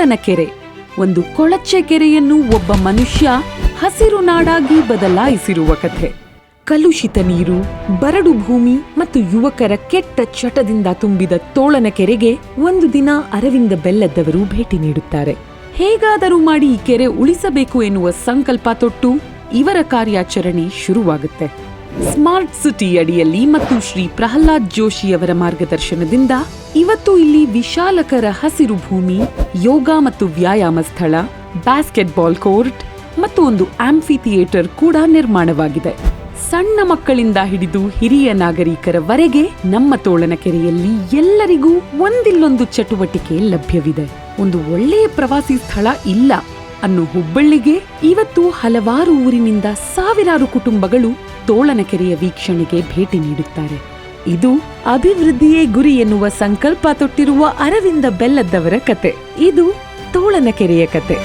ತೋಳನಕೆರೆ, ಒಂದು ಕೊಳಚೆ ಕೆರೆಯನ್ನು ಒಬ್ಬ ಮನುಷ್ಯ ಹಸಿರು ನಾಡಾಗಿ ಬದಲಾಯಿಸಿರುವ ಕಥೆ. ಕಲುಷಿತ ನೀರು, ಬರಡು ಭೂಮಿ ಮತ್ತು ಯುವಕರ ಕೆಟ್ಟ ಚಟದಿಂದ ತುಂಬಿದ ತೋಳನಕೆರೆಗೆ ಒಂದು ದಿನ ಅರವಿಂದ ಬೆಲ್ಲದವರು ಭೇಟಿ ನೀಡುತ್ತಾರೆ. ಹೇಗಾದರೂ ಮಾಡಿ ಈ ಕೆರೆ ಉಳಿಸಬೇಕು ಎನ್ನುವ ಸಂಕಲ್ಪ ತೊಟ್ಟು ಇವರ ಕಾರ್ಯಾಚರಣೆ ಶುರುವಾಗುತ್ತೆ. ಸ್ಮಾರ್ಟ್ ಸಿಟಿ ಅಡಿಯಲ್ಲಿ ಮತ್ತು ಶ್ರೀ ಪ್ರಹ್ಲಾದ್ ಜೋಶಿಯವರ ಮಾರ್ಗದರ್ಶನದಿಂದ ಇವತ್ತು ಇಲ್ಲಿ ವಿಶಾಲಕರ ಹಸಿರು ಭೂಮಿ, ಯೋಗ ಮತ್ತು ವ್ಯಾಯಾಮ ಸ್ಥಳ, ಬ್ಯಾಸ್ಕೆಟ್ಬಾಲ್ ಕೋರ್ಟ್ ಮತ್ತು ಒಂದು ಆಂಫಿ ಥಿಯೇಟರ್ ಕೂಡ ನಿರ್ಮಾಣವಾಗಿದೆ. ಸಣ್ಣ ಮಕ್ಕಳಿಂದ ಹಿಡಿದು ಹಿರಿಯ ನಾಗರಿಕರವರೆಗೆ ನಮ್ಮ ತೋಳನಕೆರೆಯಲ್ಲಿ ಎಲ್ಲರಿಗೂ ಒಂದಿಲ್ಲೊಂದು ಚಟುವಟಿಕೆ ಲಭ್ಯವಿದೆ. ಒಂದು ಒಳ್ಳೆಯ ಪ್ರವಾಸಿ ಸ್ಥಳ ಇಲ್ಲ ಅನ್ನೋ ಹುಬ್ಬಳ್ಳಿಗೆ ಇವತ್ತು ಹಲವಾರು ಊರಿನಿಂದ ಸಾವಿರಾರು ಕುಟುಂಬಗಳು ತೋಳನಕೆರೆಯ ವೀಕ್ಷಣೆಗೆ ಭೇಟಿ ನೀಡುತ್ತಾರೆ. ಇದು ಅಭಿವೃದ್ಧಿಯೇ ಗುರಿ ಎನ್ನುವ ಸಂಕಲ್ಪ ತೊಟ್ಟಿರುವ ಅರವಿಂದ ಬೆಲ್ಲದವರ ಕತೆ. ಇದು ತೋಳನಕೆರೆಯ ಕತೆ.